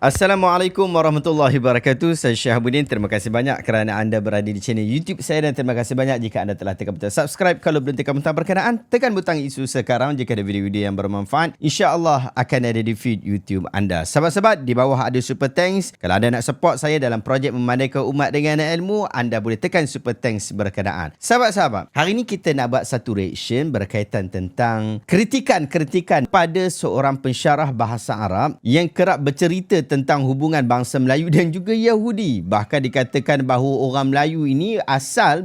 Assalamualaikum warahmatullahi wabarakatuh. Saya Syahabuddin. Terima kasih banyak kerana anda berada di channel YouTube saya dan terima kasih banyak jika anda telah tekan butang subscribe. Kalau belum tekan butang berkenaan, tekan butang isu sekarang jika ada video-video yang bermanfaat. InsyaAllah akan ada di feed YouTube anda. Sahabat-sahabat, di bawah ada super thanks. Kalau anda nak support saya dalam projek memandaikan umat dengan ilmu, anda boleh tekan super thanks berkenaan. Sahabat-sahabat, hari ini kita nak buat satu reaction berkaitan tentang kritikan-kritikan pada seorang pensyarah bahasa Arab yang kerap bercerita tentang hubungan bangsa Melayu dan juga Yahudi. Bahkan dikatakan bahawa orang Melayu ini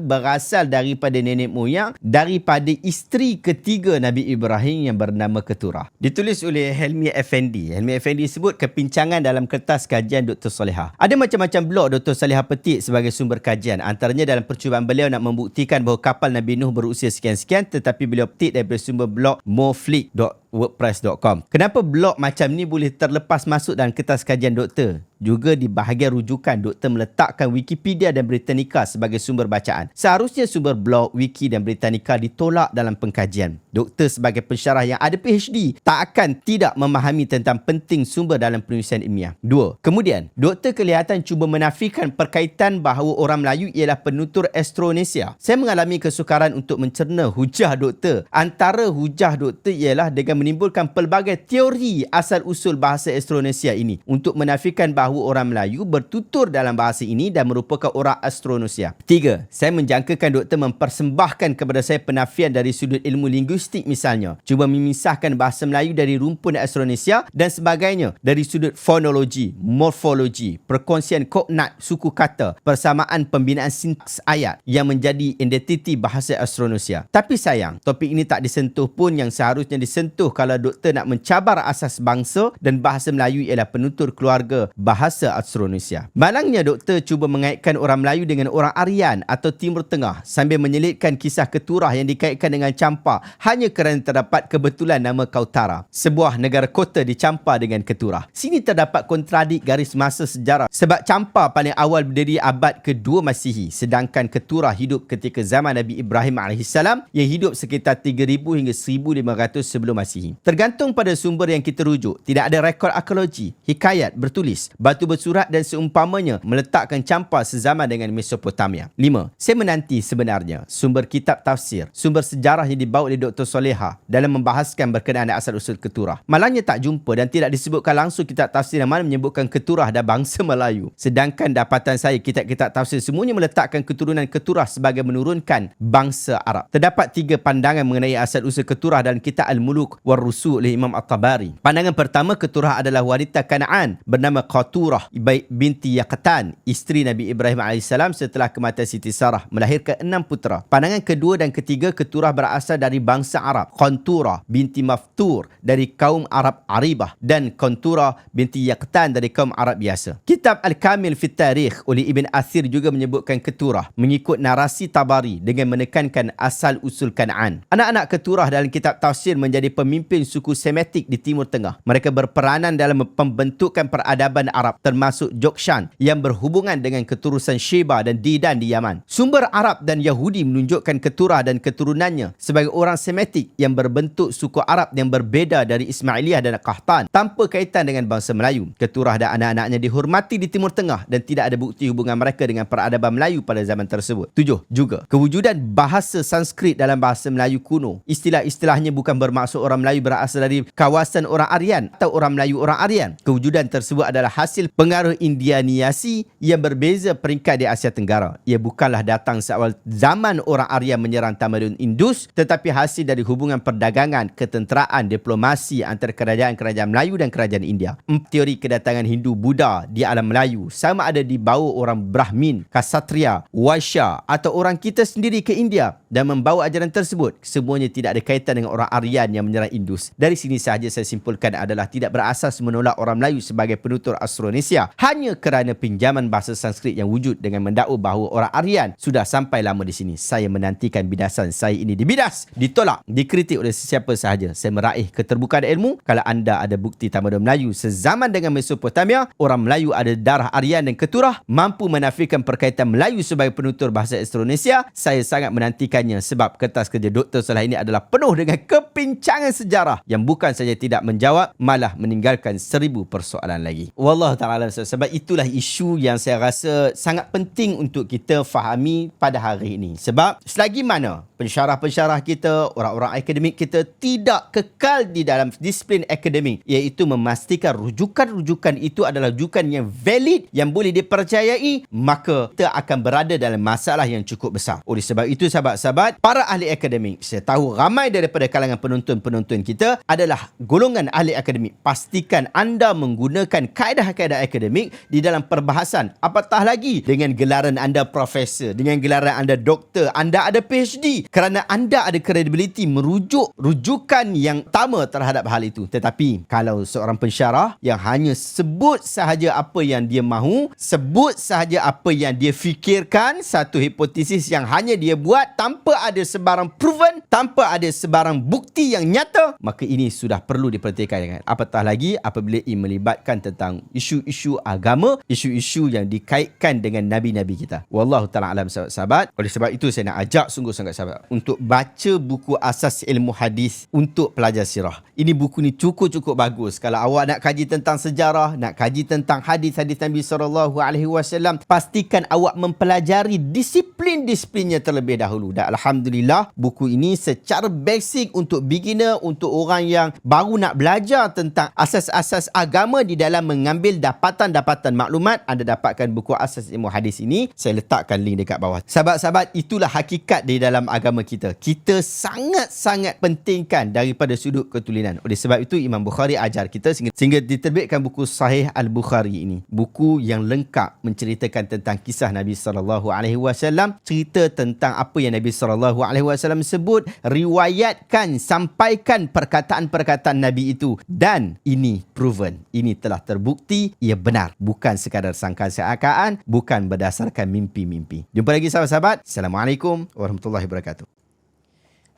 berasal daripada nenek moyang daripada isteri ketiga Nabi Ibrahim yang bernama Keturah. Ditulis oleh Helmi Effendi. Helmi Effendi sebut kepincangan dalam kertas kajian Dr. Salihah. Ada macam-macam blog Dr. Salihah petik sebagai sumber kajian. Antaranya dalam percubaan beliau nak membuktikan bahawa kapal Nabi Nuh berusia sekian-sekian, tetapi beliau petik daripada sumber blog moflick.wordpress.com. Kenapa blog macam ni boleh terlepas masuk dalam kertas kajian doktor? Juga di bahagian rujukan, doktor meletakkan Wikipedia dan Britannica sebagai sumber bacaan. Seharusnya sumber blog, wiki dan Britannica ditolak dalam pengkajian. Doktor sebagai pensyarah yang ada PhD tak akan tidak memahami tentang penting sumber dalam penulisan ilmiah. 2. Kemudian, doktor kelihatan cuba menafikan perkaitan bahawa orang Melayu ialah penutur Austronesia. Saya mengalami kesukaran untuk mencerna hujah doktor. Antara hujah doktor ialah dengan menimbulkan pelbagai teori asal-usul bahasa Austronesia ini untuk menafikan bahawa orang Melayu bertutur dalam bahasa ini dan merupakan orang Austronesia. 3. Saya menjangkakan doktor mempersembahkan kepada saya penafian dari sudut ilmu linguistik misalnya. Cuba memisahkan bahasa Melayu dari rumpun Austronesia dan sebagainya dari sudut fonologi, morfologi, perkongsian kognat suku kata, persamaan pembinaan sintaks ayat yang menjadi identiti bahasa Austronesia. Tapi sayang, topik ini tak disentuh pun yang seharusnya disentuh kalau doktor nak mencabar asas bangsa dan bahasa Melayu ialah penutur keluarga bahasa Austronesia. Malangnya doktor cuba mengaitkan orang Melayu dengan orang Aryan atau Timur Tengah sambil menyelitkan kisah Keturah yang dikaitkan dengan Champa hanya kerana terdapat kebetulan nama Kautara, sebuah negara kota di Champa dengan Keturah. Sini terdapat kontradik garis masa sejarah sebab Champa paling awal berdiri abad ke-2 Masihi sedangkan Keturah hidup ketika zaman Nabi Ibrahim AS yang hidup sekitar 3000 hingga 1500 sebelum Masihi. Tergantung pada sumber yang kita rujuk, tidak ada rekod arkeologi, hikayat bertulis, batu bersurat dan seumpamanya meletakkan Champa sezaman dengan Mesopotamia. 5. Saya menanti sebenarnya sumber kitab tafsir, sumber sejarah yang dibawa oleh Dr. Salihah dalam membahaskan berkenaan asal-usul Keturah. Malangnya tak jumpa dan tidak disebutkan langsung kitab tafsir yang mana menyebutkan Keturah dan bangsa Melayu. Sedangkan dapatan saya kitab-kitab tafsir semuanya meletakkan keturunan Keturah sebagai menurunkan bangsa Arab. Terdapat 3 pandangan mengenai asal-usul Keturah dalam kitab Al-Muluk war-Rusul oleh Imam At-Tabari. Pandangan pertama, Keturah adalah wanita Kanaan bernama Qaturah binti Yaqtan, isteri Nabi Ibrahim AS setelah kematian Siti Sarah, melahirkan 6 putera. Pandangan kedua dan ketiga, Keturah berasal dari bangsa Arab. Qanturah binti Maftur dari kaum Arab Aribah dan Qanturah binti Yaqtan dari kaum Arab biasa. Kitab Al-Kamil Fit Tarikh oleh Ibn Athir juga menyebutkan Keturah mengikut narasi Tabari dengan menekankan asal-usul Kanaan. Anak-anak Keturah dalam kitab tafsir menjadi pemimpin suku Semitik di Timur Tengah. Mereka berperanan dalam pembentukan peradaban Arab termasuk Jokshan yang berhubungan dengan keturunan Sheba dan Didan di Yaman. Sumber Arab dan Yahudi menunjukkan Keturah dan keturunannya sebagai orang Semitik yang berbentuk suku Arab yang berbeza dari Ismailiyah dan Qahtan tanpa kaitan dengan bangsa Melayu. Keturah dan anak-anaknya dihormati di Timur Tengah dan tidak ada bukti hubungan mereka dengan peradaban Melayu pada zaman tersebut. 7. Juga kewujudan bahasa Sanskrit dalam bahasa Melayu kuno. Istilah-istilahnya bukan bermaksud orang Melayu berasal dari kawasan orang Aryan atau orang Melayu orang Aryan. Kewujudan tersebut adalah hasil pengaruh Indianiasi yang berbeza peringkat di Asia Tenggara. Ia bukanlah datang seawal zaman orang Aryan menyerang tamadun Indus, tetapi hasil dari hubungan perdagangan, ketenteraan, diplomasi antara kerajaan-kerajaan Melayu dan kerajaan India. Teori kedatangan Hindu Buddha di alam Melayu sama ada dibawa orang Brahmin, Ksatria, Waisya atau orang kita sendiri ke India dan membawa ajaran tersebut, semuanya tidak ada kaitan dengan orang Aryan yang menyerang Indus. Dari sini sahaja saya simpulkan adalah tidak berasas menolak orang Melayu sebagai penutur Austronesia hanya kerana pinjaman bahasa Sanskrit yang wujud dengan mendakwa bahawa orang Aryan sudah sampai lama di sini. Saya menantikan bidasan saya ini dibidas, ditolak, dikritik oleh sesiapa sahaja. Saya meraih keterbukaan ilmu. Kalau anda ada bukti tamadun Melayu sezaman dengan Mesopotamia, orang Melayu ada darah Aryan dan Keturah, mampu menafikan perkaitan Melayu sebagai penutur bahasa Austronesia, saya sangat menantikannya sebab kertas kerja Dr. Salihah ini adalah penuh dengan kepincangan sejarah yang bukan saja tidak menjawab, malah meninggalkan 1000 persoalan lagi. Wallah Wallahu ta'ala alam. Sebab itulah isu yang saya rasa sangat penting untuk kita fahami pada hari ini. Sebab selagi mana pensyarah-pensyarah kita, orang-orang akademik kita tidak kekal di dalam disiplin akademik, iaitu memastikan rujukan-rujukan itu adalah rujukan yang valid, yang boleh dipercayai, maka kita akan berada dalam masalah yang cukup besar. Oleh sebab itu, sahabat-sahabat, para ahli akademik, saya tahu ramai daripada kalangan penonton-penonton kita adalah golongan ahli akademik. Pastikan anda menggunakan kaedah-kaedah akademik di dalam perbahasan. Apatah lagi dengan gelaran anda profesor, dengan gelaran anda doktor, anda ada PhD, kerana anda ada kredibiliti merujuk rujukan yang utama terhadap hal itu. Tetapi kalau seorang pensyarah yang hanya sebut sahaja apa yang dia mahu, sebut sahaja apa yang dia fikirkan, satu hipotesis yang hanya dia buat tanpa ada sebarang proven, tanpa ada sebarang bukti yang nyata, maka ini sudah perlu diperhatikan. Apatah lagi apabila ia melibatkan tentang isu-isu agama, isu-isu yang dikaitkan dengan nabi-nabi kita. Wallahu ta'ala alam, sahabat-sahabat. Oleh sebab itu saya nak ajak sungguh sangat sahabat untuk baca buku Asas Ilmu Hadis untuk pelajar sirah. Ini buku ni cukup-cukup bagus. Kalau awak nak kaji tentang sejarah, nak kaji tentang hadis-hadis Nabi SAW, pastikan awak mempelajari disiplin-disiplinnya terlebih dahulu. Dan alhamdulillah, buku ini secara basic untuk beginner, untuk orang yang baru nak belajar tentang asas-asas agama di dalam mengambil dapatan-dapatan maklumat, anda dapatkan buku Asas Ilmu Hadis ini. Saya letakkan link dekat bawah. Sahabat-sahabat, itulah hakikat di dalam agama kita. Kita sangat-sangat pentingkan daripada sudut ketulinan. Oleh sebab itu, Imam Bukhari ajar kita sehingga diterbitkan buku Sahih Al-Bukhari ini. Buku yang lengkap menceritakan tentang kisah Nabi SAW, cerita tentang apa yang Nabi SAW sebut, riwayatkan, sampaikan perkataan-perkataan Nabi itu. Dan ini proven, ini telah terbukti, ia benar. Bukan sekadar sangka-sangkaan, bukan berdasarkan mimpi-mimpi. Jumpa lagi sahabat-sahabat. Assalamualaikum warahmatullahi wabarakatuh.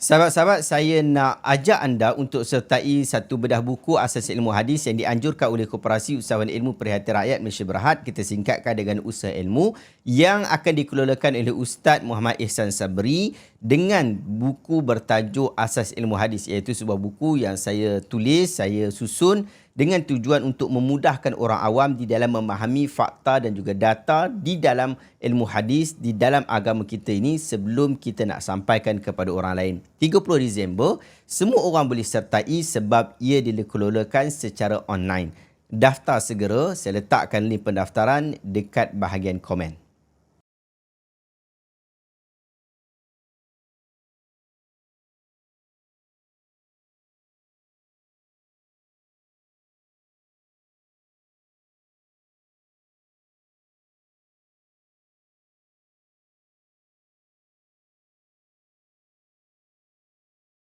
Sahabat-sahabat, saya nak ajak anda untuk sertai satu bedah buku Asas Ilmu Hadis yang dianjurkan oleh Koperasi Usahawan Ilmu Perhatian Rakyat Malaysia Berhad. Kita singkatkan dengan Usaha Ilmu, yang akan dikelolakan oleh Ustaz Muhammad Ihsan Sabri dengan buku bertajuk Asas Ilmu Hadis, iaitu sebuah buku yang saya tulis, saya susun dengan tujuan untuk memudahkan orang awam di dalam memahami fakta dan juga data di dalam ilmu hadis, di dalam agama kita ini sebelum kita nak sampaikan kepada orang lain. 30 Disember, semua orang boleh sertai sebab ia dikelolakan secara online. Daftar segera, saya letakkan link pendaftaran dekat bahagian komen.